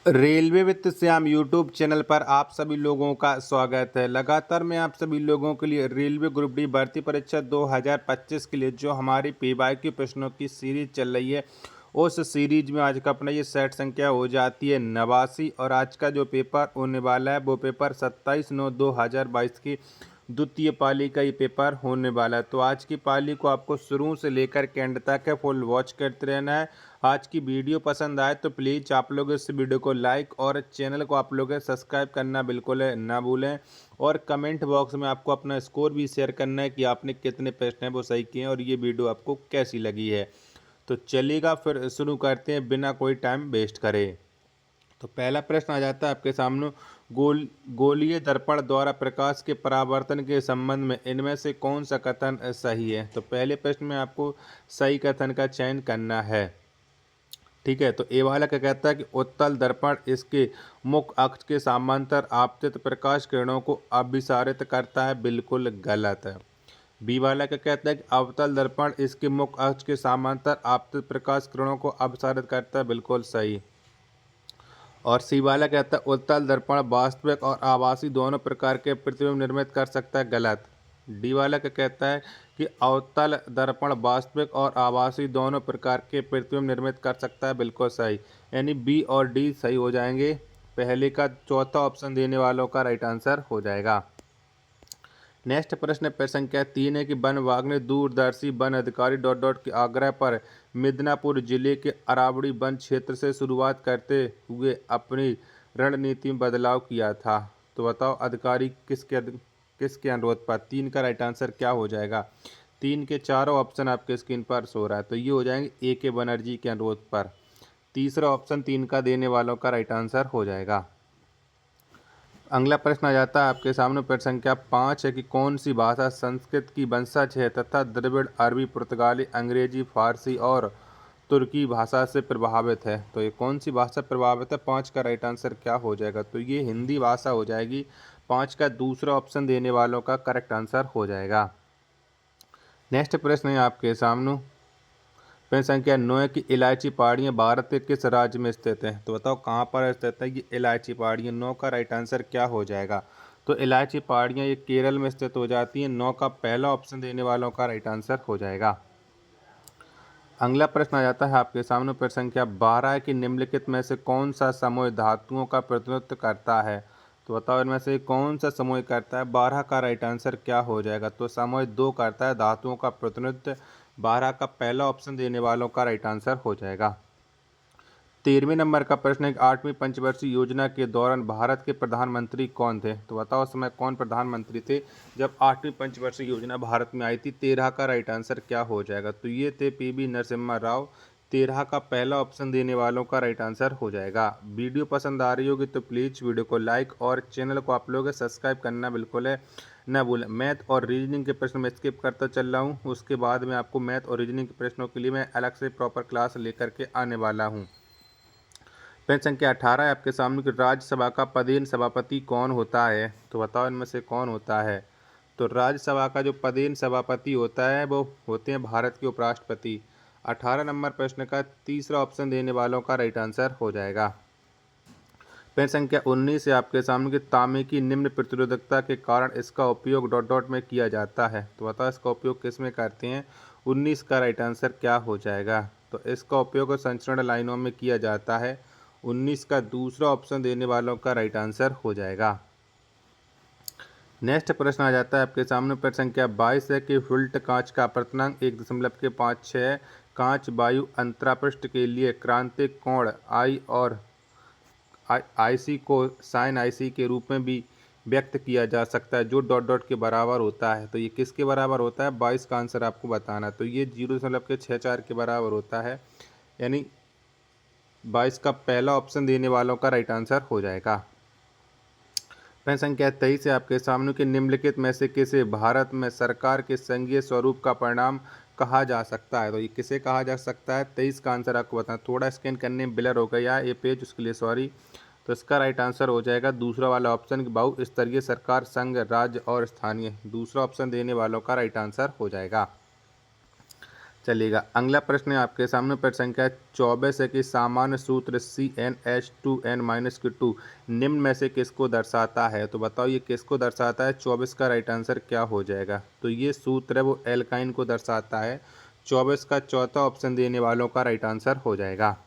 Railway वित्त Shyam YouTube channel पर आप सभी लोगों का स्वागत है। लगातार मैं आप सभी लोगों के लिए रेलवे ग्रुप डी भर्ती परीक्षा 2025 के लिए जो हमारी पीवाईक्यू प्रश्नों की सीरीज चल रही है, उस सीरीज में आज का अपना ये सेट संख्या हो जाती है 89। और आज का जो पेपर होने वाला है वो पेपर 27/9/2022 की द्वितीय पाली का ये पेपर होने वाला है। तो आज की पाली को आपको शुरू से लेकर के एंड तक है फुल वॉच करते रहना है। आज की वीडियो पसंद आए तो प्लीज़ आप लोग इस वीडियो को लाइक और चैनल को आप लोग सब्सक्राइब करना बिल्कुल ना भूलें। और कमेंट बॉक्स में आपको अपना स्कोर भी शेयर करना है कि आपने कितने प्रश्न हैं वो सही किए हैं और ये वीडियो आपको कैसी लगी है। तो चलिएगा फिर शुरू करते हैं बिना कोई टाइम वेस्ट करे। तो पहला प्रश्न आ जाता है आपके सामने, गोलीय दर्पण द्वारा प्रकाश के परावर्तन के संबंध में इनमें से कौन सा कथन सही है। तो पहले प्रश्न में आपको सही कथन का चयन करना है। ठीक है, तो ए वाला क्या कहता है कि उत्तल दर्पण इसके मुख्य अक्ष के समांतर आपतित प्रकाश किरणों को अभिसारित करता है, बिल्कुल गलत है। बी वाला क्या कहता है कि अवतल दर्पण इसके मुख्य अक्ष के समांतर आपतित प्रकाश किरणों को अपसारित करता है, बिल्कुल सही। और सी वाला कहता है उत्तल दर्पण वास्तविक और आभासी दोनों प्रकार के प्रतिबिंब निर्मित कर सकता है, गलत। डी वाला क्या कहता है कि अवतल दर्पण वास्तविक और आभासी दोनों प्रकार के प्रतिबिंब निर्मित कर सकता है, बिल्कुल सही। यानी बी और डी सही हो जाएंगे। पहले का चौथा ऑप्शन देने वालों का राइट आंसर हो जाएगा। नेक्स्ट प्रश्न संख्या 3 है कि वन विभाग ने दूरदर्शी वन अधिकारी के आग्रह पर मिदनापुर जिले के अरावली वन क्षेत्र से शुरुआत करते हुए अपनी रणनीति में बदलाव किया था। तो बताओ अधिकारी किसके अनुरोध पर। 3 का राइट आंसर क्या हो जाएगा। 3 के चारों ऑप्शन आपके स्क्रीन पर शो रहा है, तो ये हो जाएंगे ए के बनर्जी के अनुरोध पर। तीसरा ऑप्शन 3 का देने वालों का राइट आंसर हो जाएगा। अगला प्रश्न आ जाता है आपके सामने, प्रश्न संख्या 5 है कि कौन सी भाषा संस्कृत की वंशज है तथा द्रविड़, अरबी, पुर्तगाली, अंग्रेजी, फारसी और तुर्की भाषा से प्रभावित है। तो ये कौन सी भाषा प्रभावित है। 5 का राइट आंसर क्या हो जाएगा। तो ये हिंदी भाषा हो जाएगी। 5 का दूसरा ऑप्शन देने वालों का करेक्ट आंसर हो जाएगा। नेक्स्ट प्रश्न है आपके सामने, प्रश्न संख्या 9 की इलायची पहाड़ियाँ भारत के किस राज्य में स्थित हैं। तो बताओ कहाँ पर स्थित है ये इलायची पहाड़ियाँ। 9 का राइट आंसर क्या हो जाएगा। तो इलायची पहाड़ियाँ ये केरल में स्थित हो जाती हैं। 9 का पहला ऑप्शन देने वालों का राइट आंसर हो जाएगा। अगला प्रश्न आ जाता है आपके सामने, प्रश्न संख्या 12 की निम्नलिखित में से कौन सा समूह धातुओं का प्रतिनिधित्व करता है। तो बताओ इनमें से कौन सा समूह करता है। 12 का राइट आंसर क्या हो जाएगा। तो समूह 2 करता है धातुओं का प्रतिनिधित्व। 12 का पहला ऑप्शन देने वालों का राइट आंसर हो जाएगा। 13वें नंबर का प्रश्न है कि 8वीं पंचवर्षीय योजना के दौरान भारत के प्रधानमंत्री कौन थे। तो बताओ उस समय कौन प्रधानमंत्री थे जब 8वीं पंचवर्षीय योजना भारत में आई थी। 13 का राइट आंसर क्या हो जाएगा। तो ये थे पीवी नरसिम्हा राव। 13 का पहला ऑप्शन देने वालों का राइट आंसर हो जाएगा। वीडियो पसंद आ रही होगी तो प्लीज़ वीडियो को लाइक और चैनल को आप लोग सब्सक्राइब करना बिल्कुल है न भूलें। मैथ और रीजनिंग के प्रश्न मैं स्किप करता चल रहा हूँ, उसके बाद में आपको मैथ और रीजनिंग के प्रश्नों के लिए मैं अलग से प्रॉपर क्लास लेकर के आने वाला हूँ। प्रश्न संख्या 18 है आपके सामने कि राज्यसभा का पदेन सभापति कौन होता है। तो बताओ इनमें से कौन होता है। तो राज्यसभा का जो पदेन सभापति होता है वो होते हैं भारत के उपराष्ट्रपति। 18 नंबर प्रश्न का तीसरा ऑप्शन देने वालों का राइट आंसर हो जाएगा। प्रश्न संख्या 19 है आपके सामने कि तांबे की निम्न प्रतिरोधकता के कारण इसका उपयोग डॉट डॉट में किया जाता है। तो बताओ इसका उपयोग किस में करते हैं। 19 का राइट आंसर क्या हो जाएगा। तो इसका उपयोग संचरण लाइनों में किया जाता है। 19 का दूसरा ऑप्शन देने वालों का राइट आंसर हो जाएगा। नेक्स्ट प्रश्न आ जाता है आपके सामने, प्रश्न संख्या 22 है कि फुल्ट कांच का अपर्तनांक 1.56 कांच वायु अंतरापृष्ठ के लिए क्रांतिक कोण आई और आईसी को साइन आईसी के रूप में भी व्यक्त किया जा सकता है जो डॉट डॉट के बराबर होता है। तो ये किसके बराबर होता है। 22 का आंसर आपको बताना। तो ये 0.64 के बराबर होता है। यानी 22 का पहला ऑप्शन देने वालों का राइट आंसर हो जाएगा। प्रश्न संख्या 23 है आपके सामने कि निम्नलिखित में से किसे भारत में सरकार के संघीय स्वरूप का परिणाम कहा जा सकता है। तो ये किसे कहा जा सकता है। 23 का आंसर आपको बताना। थोड़ा स्कैन करने में ब्लर हो गया ये पेज, उसके लिए सॉरी। तो इसका राइट आंसर हो जाएगा दूसरा वाला ऑप्शन कि बहुस्तरीय सरकार, संघ, राज्य और स्थानीय। दूसरा ऑप्शन देने वालों का राइट आंसर हो जाएगा। चलिएगा। अगला प्रश्न है आपके सामने, प्रश्न संख्या 24 है कि सामान्य सूत्र CnH2n-2 निम्न में से किसको दर्शाता है। तो बताओ ये किसको दर्शाता है। 24 का राइट आंसर क्या हो जाएगा। तो ये सूत्र है वो एल्काइन को दर्शाता है। 24 का चौथा ऑप्शन देने वालों का राइट आंसर हो जाएगा।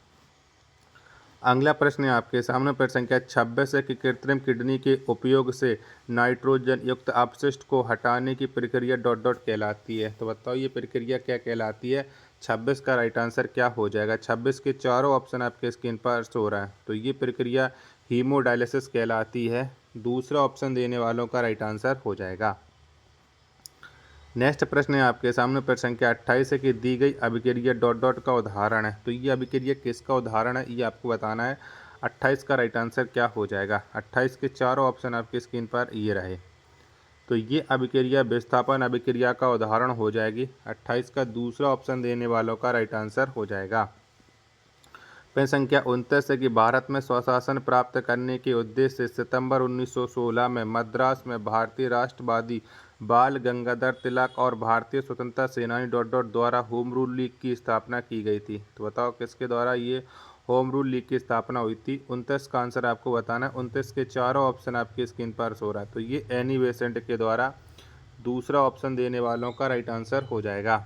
अगला प्रश्न है आपके सामने, प्रश्न संख्या 26 है कि कृत्रिम किडनी के उपयोग से नाइट्रोजन युक्त अपशिष्ट को हटाने की प्रक्रिया डॉट डॉट कहलाती है। तो बताओ ये प्रक्रिया क्या कहलाती है। 26 का राइट आंसर क्या हो जाएगा। 26 के चारों ऑप्शन आपके स्क्रीन पर शो हो रहा है। तो ये प्रक्रिया हीमोडायलिसिस कहलाती है। दूसरा ऑप्शन देने वालों का राइट आंसर हो जाएगा। नेक्स्ट प्रश्न है आपके सामने, प्रश्न संख्या 28 है कि दी गई अभिक्रिया डॉट डॉट का उदाहरण है। तो ये अभिक्रिया किसका उदाहरण है ये आपको बताना है। 28 का राइट आंसर क्या हो जाएगा। 28 के चारों ऑप्शन आपकी स्क्रीन पर ये रहे। तो ये अभिक्रिया विस्थापन अभिक्रिया का उदाहरण हो जाएगी। 28 का दूसरा ऑप्शन देने वालों का राइट आंसर हो जाएगा। प्रश्न संख्या 29 है कि भारत में स्वशासन प्राप्त करने के उद्देश्य से सितंबर 1916 में मद्रास में भारतीय राष्ट्रवादी बाल गंगाधर तिलक और भारतीय स्वतंत्रता सेनानी डॉट डॉट द्वारा होम रूल लीग की स्थापना की गई थी। तो बताओ किसके द्वारा ये होम रूल लीग की स्थापना हुई थी। 29 का आंसर आपको बताना है। 29 के चारों ऑप्शन आपकी स्क्रीन पर शो रहा है। तो ये एनी बेसेंट के द्वारा दूसरा ऑप्शन देने वालों का राइट आंसर हो जाएगा।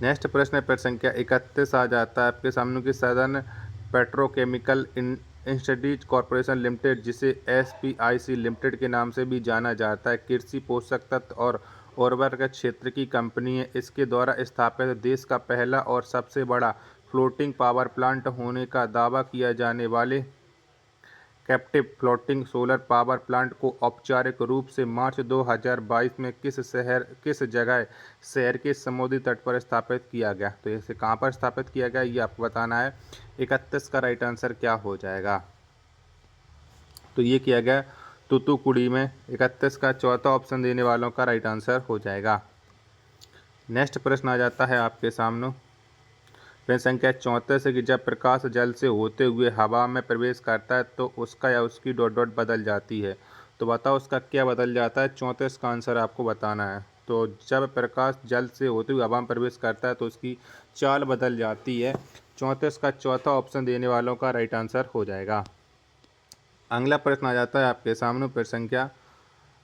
नेक्स्ट प्रश्न है प्रश्न संख्या 31 आ जाता है आपके सामने की southern petrochemical institute corporation limited, जिसे SPIC लिमिटेड के नाम से भी जाना जाता है, कृषि पोषक तत्व और उर्वरक क्षेत्र की कंपनी है। इसके द्वारा स्थापित देश का पहला और सबसे बड़ा फ्लोटिंग पावर प्लांट होने का दावा किया जाने वाले captive floating solar power plant को औपचारिक रूप से मार्च 2022 में किस जगह शहर के समुद्री तट पर स्थापित किया गया। तो इसे कहाँ पर स्थापित किया गया ये आपको बताना है। 31 का राइट आंसर क्या हो जाएगा। तो ये किया गया तूतुकुड़ी में। 31 का चौथा ऑप्शन देने वालों का राइट आंसर हो जाएगा। नेक्स्ट प्रश्न आ जाता है आपके सामने, प्रश्न संख्या 34 है कि जब प्रकाश जल से होते हुए हवा में प्रवेश करता है तो उसका या उसकी डॉट डॉट बदल जाती है। तो बताओ उसका क्या बदल जाता है। 34 का आंसर आपको बताना है। तो जब प्रकाश जल से होते हुए हवा में प्रवेश करता है तो उसकी चाल बदल जाती है। 34 का चौथा ऑप्शन देने वालों का राइट आंसर हो जाएगा। अगला प्रश्न आ जाता है आपके सामने, प्रश्न संख्या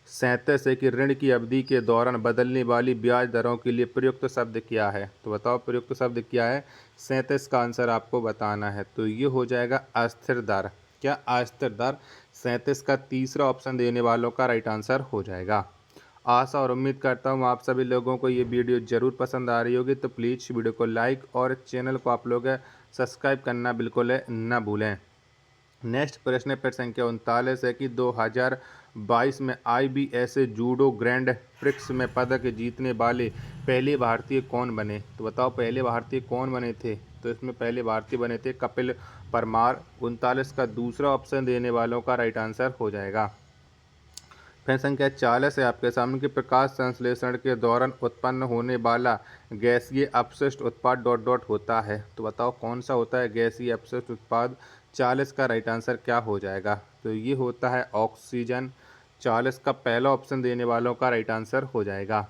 37 है कि ऋण की अवधि के दौरान बदलने वाली ब्याज दरों के लिए प्रयुक्त शब्द क्या है। तो बताओ प्रयुक्त शब्द क्या है। 37 का आंसर आपको बताना है। तो ये हो जाएगा अस्थिर दर। क्या अस्थिर दर। 37 का तीसरा ऑप्शन देने वालों का राइट आंसर हो जाएगा। आशा और उम्मीद करता हूँ आप सभी लोगों को ये वीडियो ज़रूर पसंद आ रही होगी। तो प्लीज़ वीडियो को लाइक और चैनल को आप लोग सब्सक्राइब करना बिल्कुल न भूलें। नेक्स्ट प्रश्न है प्रश्न संख्या 39 है कि 2022 में IBS जूडो ग्रैंड प्रिक्स में पदक जीतने वाले पहले भारतीय कौन बने। तो बताओ पहले भारतीय कौन बने थे। तो इसमें पहले भारतीय बने थे कपिल परमार। 39 का दूसरा ऑप्शन देने वालों का राइट आंसर हो जाएगा। प्रश्न संख्या 40 है आपके सामने कि प्रकाश संश्लेषण के दौरान उत्पन्न होने वाला गैसीय अपशिष्ट उत्पाद डॉट डॉट होता है। तो बताओ कौन सा होता है गैसीय अपशिष्ट उत्पाद। 40 का राइट आंसर क्या हो जाएगा। तो ये होता है ऑक्सीजन। 40 का पहला ऑप्शन देने वालों का राइट आंसर हो जाएगा।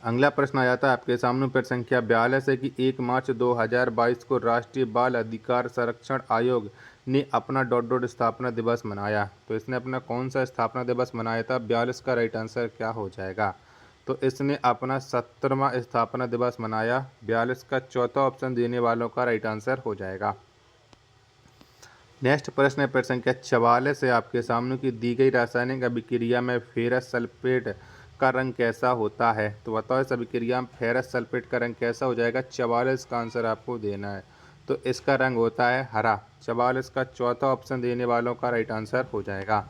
अगला प्रश्न आ जाता है आपके सामने, प्रश्न संख्या 42 है कि 1 मार्च 2022 को राष्ट्रीय बाल अधिकार संरक्षण आयोग ने अपना डॉट डॉट स्थापना दिवस मनाया। तो इसने अपना कौन सा स्थापना दिवस मनाया था। 42 का राइट आंसर क्या हो जाएगा। तो इसने अपना 70वां स्थापना दिवस मनाया। 42 का चौथा ऑप्शन देने वालों का राइट आंसर हो जाएगा। नेक्स्ट प्रश्न है प्रश्न संख्या 44 है आपके सामने की दी गई रासायनिक अभिक्रिया में फेरस सल्फेट का रंग कैसा होता है। तो बताओ इस अभिक्रिया में फेरस सल्फेट का रंग कैसा हो जाएगा। 44 का आंसर आपको देना है। तो इसका रंग होता है हरा। 44 का चौथा ऑप्शन देने वालों का राइट आंसर हो जाएगा।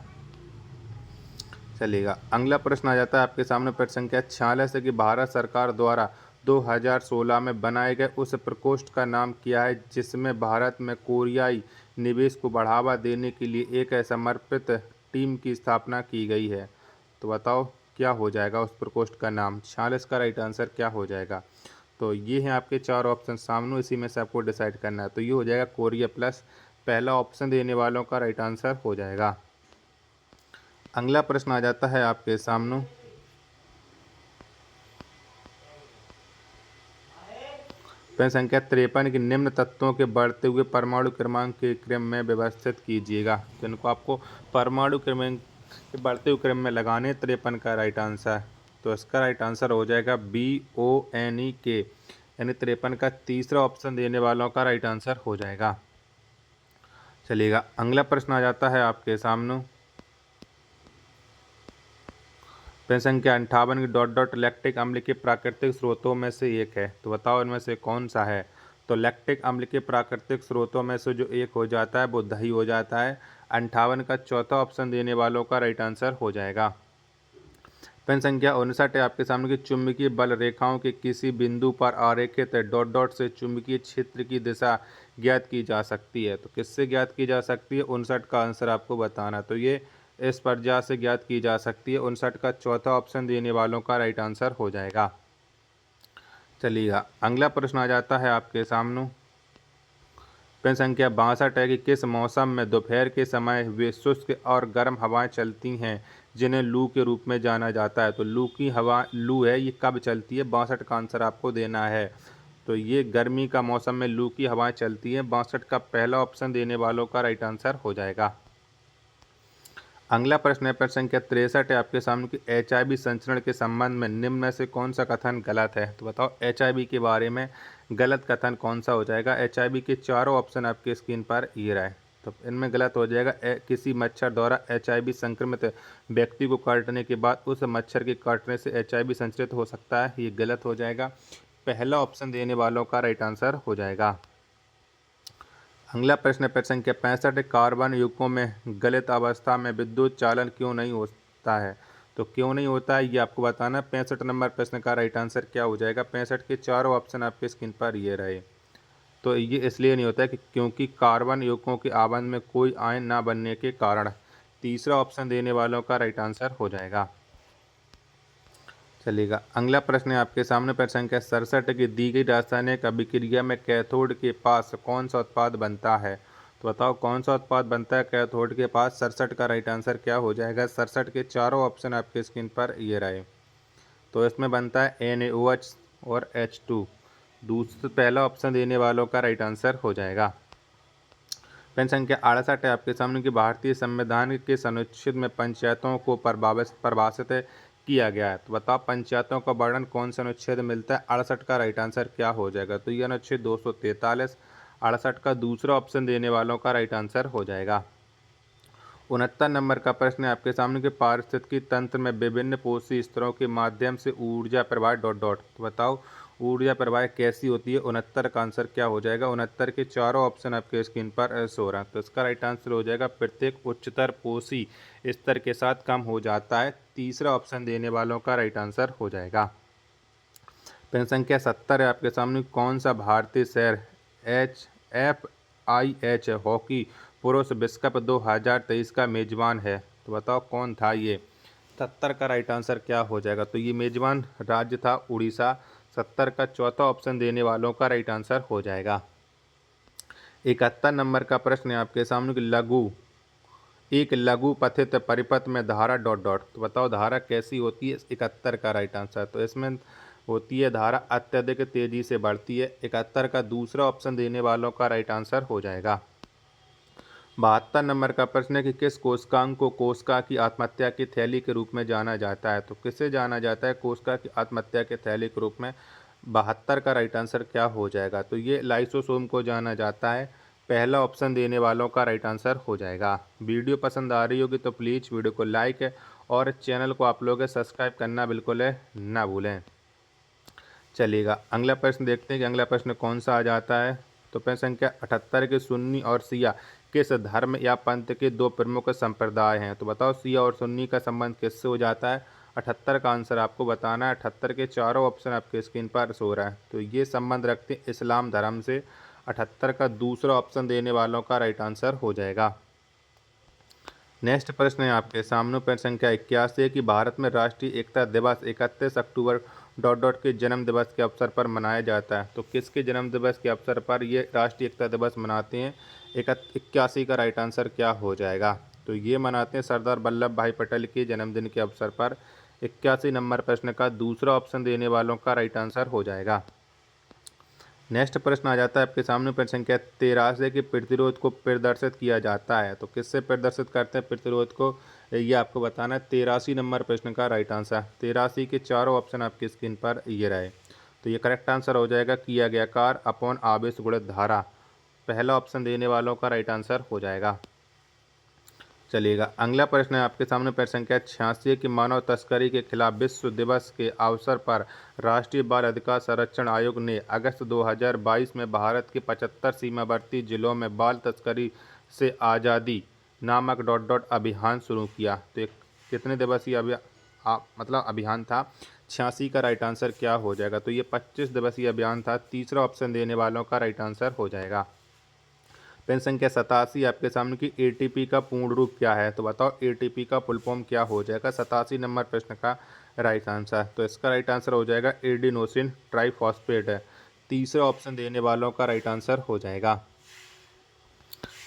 चलेगा। अगला प्रश्न आ जाता है आपके सामने प्रश्न संख्या 46 है कि भारत सरकार द्वारा 2016 में बनाए गए उस प्रकोष्ठ का नाम क्या है जिसमें भारत में कोरियाई निवेश को बढ़ावा देने के लिए एक समर्पित टीम की स्थापना की गई है। तो बताओ क्या हो जाएगा उस प्रकोष्ठ का नाम। 46 का राइट आंसर क्या हो जाएगा। तो ये हैं आपके चार ऑप्शन सामने, इसी में से आपको डिसाइड करना है। तो ये हो जाएगा कोरिया प्लस। पहला ऑप्शन देने वालों का राइट आंसर हो जाएगा। अगला प्रश्न आ जाता है आपके सामने, प्रश्न संख्या 53 की निम्न तत्वों के बढ़ते हुए परमाणु क्रमांक के क्रम में व्यवस्थित कीजिएगा। तो इनको आपको परमाणु क्रमांक के बढ़ते हुए क्रम में लगाने। 53 का राइट आंसर, तो इसका राइट आंसर हो जाएगा BONEK, यानी 53 का तीसरा ऑप्शन देने वालों का राइट आंसर हो जाएगा। चलिएगा अगला प्रश्न आ जाता है आपके सामने। प्रश्न संख्या 58 की डॉट डॉट लैक्टिक अम्ल के प्राकृतिक स्रोतों में से एक है, तो बताओ इनमें से कौन सा है। तो लैक्टिक अम्ल के प्राकृतिक स्रोतों में से जो एक हो जाता है वो दही हो जाता है। 58 का चौथा ऑप्शन देने वालों का राइट आंसर हो जाएगा। प्रश्न संख्या 59 है आपके सामने की चुंबकीय बल रेखाओं के किसी बिंदु पर आरेखित डॉट डॉट से चुंबकीय क्षेत्र की दिशा ज्ञात की जा सकती है। तो किससे ज्ञात की जा सकती है, 59 का आंसर आपको बताना। तो ये इस प्रजा से ज्ञात की जा सकती है। 59 का चौथा ऑप्शन देने वालों का राइट आंसर हो जाएगा। चलिएगा अगला प्रश्न आ जाता है आपके सामने। प्रश्न संख्या 62 है कि किस मौसम में दोपहर के समय वे शुष्क और गर्म हवाएं चलती हैं जिन्हें लू के रूप में जाना जाता है। तो लू है, ये कब चलती है, 62 का आंसर आपको देना है। तो ये गर्मी का मौसम में लू की हवाएं चलती हैं। 62 का पहला ऑप्शन देने वालों का राइट आंसर हो जाएगा। अगला प्रश्न है प्रश्न संख्या 63 है आपके सामने कि HIV संचरण के संबंध में निम्न में से कौन सा कथन गलत है। तो बताओ HIV के बारे में गलत कथन कौन सा हो जाएगा। HIV के चारों ऑप्शन आपके स्क्रीन पर ये रहे। तो इनमें गलत हो जाएगा किसी मच्छर द्वारा HIV संक्रमित व्यक्ति को काटने के बाद उस मच्छर के काटने से HIV संचरित हो सकता है, ये गलत हो जाएगा। पहला ऑप्शन देने वालों का राइट आंसर हो जाएगा। अगला प्रश्न है प्रश्न संख्या 65 कार्बन युग्मों में गलित अवस्था में विद्युत चालन क्यों नहीं होता है। तो क्यों नहीं होता है ये आपको बताना। 65 नंबर प्रश्न का राइट आंसर क्या हो जाएगा। 65 के चारों ऑप्शन आपके स्क्रीन पर ये रहे। तो ये इसलिए नहीं होता है कि क्योंकि कार्बन युग्मों के आबंध में कोई आयन ना बनने के कारण। तीसरा ऑप्शन देने वालों का राइट आंसर हो जाएगा। चलिएगा अगला प्रश्न है आपके सामने प्रश्न संख्या 67 की दी गई रासायनिक अभिक्रिया में कैथोड के पास कौन सा उत्पाद बनता है। तो बताओ कौन सा उत्पाद बनता है कैथोड के पास। 67 का राइट आंसर क्या हो जाएगा। 67 के चारों ऑप्शन आपके स्क्रीन पर ये रहे। तो इसमें बनता है NaOH और H2। दूसरा पहला ऑप्शन देने वालों का राइट आंसर हो जाएगा। प्रश्न संख्या 68 है आपके सामने कि भारतीय संविधान के अनुच्छेद में पंचायतों को परिभाषित किया गया है। तो बताओ पंचायतों का वर्णन कौन से अनुच्छेद में मिलता है। 68 का राइट आंसर क्या हो जाएगा। तो यह अनुच्छेद 243। 68 का दूसरा ऑप्शन देने वालों का राइट आंसर हो जाएगा। 69 नंबर का प्रश्न है आपके सामने कि पारिस्थितिकी तंत्र में विभिन्न पोषी स्तरों के माध्यम से ऊर्जा प्रवाह डॉट डॉट। तो बताओ ऊर्जा प्रवाह कैसी होती है। 69 का आंसर क्या हो जाएगा। 69 के चारों ऑप्शन आपके स्क्रीन पर शो रहा है। तो इसका राइट आंसर हो जाएगा प्रत्येक उच्चतर पोषी स्तर के साथ कम हो जाता है। तीसरा ऑप्शन देने वालों का राइट आंसर हो जाएगा। प्रश्न संख्या 70 है आपके सामने कौन सा भारतीय शहर FIH हॉकी पुरुष विश्व कप 2023 का मेजबान है। तो बताओ कौन था ये। 70 का राइट आंसर क्या हो जाएगा। तो ये मेजबान राज्य था उड़ीसा। 70 का चौथा ऑप्शन देने वालों का राइट आंसर हो जाएगा। 71 नंबर का प्रश्न है आपके सामने कि एक लघु पथित परिपथ में धारा डॉट डॉट। तो बताओ धारा कैसी होती है। 71 का राइट आंसर, तो इसमें होती है धारा अत्यधिक तेजी से बढ़ती है। 71 का दूसरा ऑप्शन देने वालों का राइट आंसर हो जाएगा। 72 नंबर का प्रश्न है कि किस कोशिकांग को कोशिका की आत्महत्या की थैली के रूप में जाना जाता है। तो किसे जाना जाता है कोशिका की आत्महत्या के थैली के रूप में। 72 का राइट आंसर क्या हो जाएगा। तो ये लाइसोसोम को जाना जाता है। पहला ऑप्शन देने वालों का राइट आंसर हो जाएगा। वीडियो पसंद आ रही होगी तो प्लीज़ वीडियो को लाइक और चैनल को आप लोग सब्सक्राइब करना बिल्कुल ना भूलें। चलिएगा अगला प्रश्न देखते हैं कि अगला प्रश्न कौन सा आ जाता है। तो प्रश्न संख्या 78 के सुन्नी और सिया किस धर्म या पंथ के दो प्रमुख संप्रदाय हैं। तो बताओ सिया और सुन्नी का संबंध किससे हो जाता है। 78 का आंसर आपको बताना है। 78 के चारों ऑप्शन आपके स्क्रीन पर शो रहा है। तो ये संबंध रखते हैं इस्लाम धर्म से। 78 का दूसरा ऑप्शन देने वालों का राइट आंसर हो जाएगा। नेक्स्ट प्रश्न है आपके सामने प्रश्न संख्या 81 कि भारत में राष्ट्रीय एकता दिवस 31 अक्टूबर डॉट डॉट के जन्म दिवस के अवसर पर मनाया जाता है। तो किसके जन्म दिवस के अवसर पर ये राष्ट्रीय एकता दिवस मनाते हैं। 81 का राइट आंसर क्या हो जाएगा। तो ये मनाते हैं सरदार वल्लभ भाई पटेल के जन्मदिन के अवसर पर। 81 नंबर प्रश्न का दूसरा ऑप्शन देने वालों का राइट आंसर हो जाएगा। नेक्स्ट प्रश्न आ जाता है आपके सामने प्रश्न संख्या 83 के प्रतिरोध को प्रदर्शित किया जाता है। तो किससे प्रदर्शित करते हैं प्रतिरोध को, ये आपको बताना है। 83 नंबर प्रश्न का राइट आंसर 83 के चारों ऑप्शन आपकी स्क्रीन पर ये रहे। तो ये करेक्ट आंसर हो जाएगा किया गया कार्य अपॉन आवेश गुणित धारा। पहला ऑप्शन देने वालों का राइट आंसर हो जाएगा। चलिएगा अगला प्रश्न है आपके सामने प्रश्न संख्या 86 कि मानव तस्करी के खिलाफ विश्व दिवस के अवसर पर राष्ट्रीय बाल अधिकार संरक्षण आयोग ने अगस्त 2022 में भारत के 75 सीमावर्ती जिलों में बाल तस्करी से आज़ादी नामक अभियान शुरू किया। तो एक कितने दिवसीय अभियान था। 86 का राइट आंसर क्या हो जाएगा, तो ये 25 दिवसीय अभियान था। तीसरा ऑप्शन देने वालों का राइट आंसर हो जाएगा। पेन संख्या 87 आपके सामने की एटीपी का पूर्ण रूप क्या है, तो बताओ एटीपी का फुल फॉर्म क्या हो जाएगा। 87 नंबर प्रश्न का राइट आंसर, तो इसका राइट आंसर हो जाएगा एडिनोसिन ट्राइफॉस्फेट है। तीसरा ऑप्शन देने वालों का राइट आंसर हो जाएगा।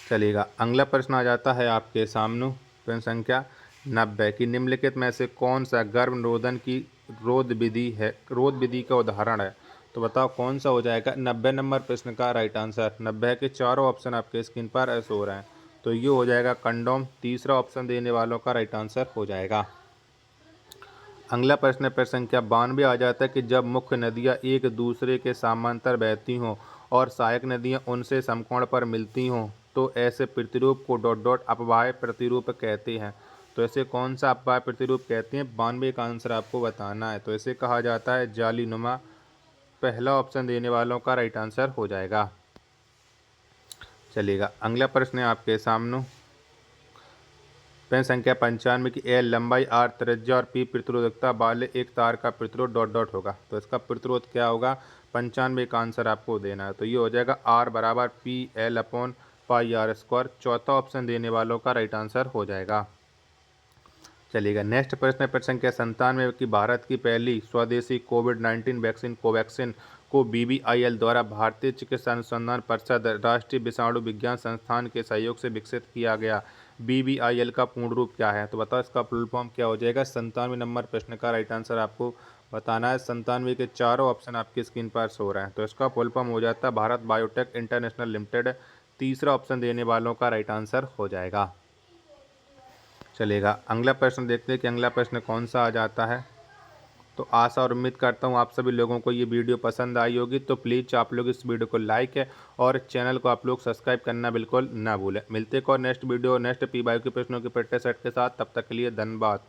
चलिएगा अगला प्रश्न आ जाता है आपके सामने पेन संख्या 90 की निम्नलिखित में से कौन सा गर्भ निरोधन की रोध विधि का उदाहरण है। तो बताओ कौन सा हो जाएगा। 90 नंबर प्रश्न का राइट आंसर 90 के चारों ऑप्शन आपके स्क्रीन पर ऐसे हो रहे हैं। तो ये हो जाएगा कंडोम। तीसरा ऑप्शन देने वालों का राइट आंसर हो जाएगा। अगला प्रश्न प्रश्न संख्या 92 आ जाता है कि जब मुख्य नदियाँ एक दूसरे के समांतर बहती हों और सहायक नदियाँ उनसे समकोण पर मिलती हों तो ऐसे प्रतिरूप को अपवाह्य प्रतिरूप कहते हैं। तो ऐसे कौन सा अपवाह्य प्रतिरूप कहते हैं। 92 का आंसर आपको बताना है। तो इसे कहा जाता है जालीनुमा। पहला ऑप्शन देने वालों का राइट आंसर हो जाएगा। चलिएगा अगला प्रश्न है आपके सामने पेन संख्या 95 की एल लंबाई, आर त्रिज्या और पी प्रतिरोधकता वाले एक तार का प्रतिरोध होगा। तो इसका प्रतिरोध क्या होगा। 95 का आंसर आपको देना है। तो ये हो जाएगा आर बराबर P L upon pi R square. चौथा ऑप्शन देने वालों का राइट आंसर हो जाएगा। चलिएगा नेक्स्ट प्रश्न है प्रश्न संख्या 97 की भारत की पहली स्वदेशी कोविड-19 वैक्सीन कोवैक्सिन को BBIL द्वारा भारतीय चिकित्सा अनुसंधान परिषद राष्ट्रीय विषाणु विज्ञान संस्थान के सहयोग से विकसित किया गया। BBIL का पूर्ण रूप क्या है, तो बताओ इसका फुल फॉर्म क्या हो जाएगा। 97 नंबर प्रश्न का राइट आंसर आपको बताना है। 97 के चारों ऑप्शन आपकी स्क्रीन पर शो रहे हैं। तो इसका फुल फॉर्म हो जाता है भारत बायोटेक इंटरनेशनल लिमिटेड। तीसरा ऑप्शन देने वालों का राइट आंसर हो जाएगा। चलेगा अगला प्रश्न देखते हैं कि अगला प्रश्न कौन सा आ जाता है। तो आशा और उम्मीद करता हूँ आप सभी लोगों को ये वीडियो पसंद आई होगी। तो प्लीज़ आप लोग इस वीडियो को लाइक है और चैनल को आप लोग सब्सक्राइब करना बिल्कुल ना भूलें। मिलते हैं और next video next P bio के प्रश्नों के प्रैक्टिस सेट के साथ। तब तक के लिए धन्यवाद।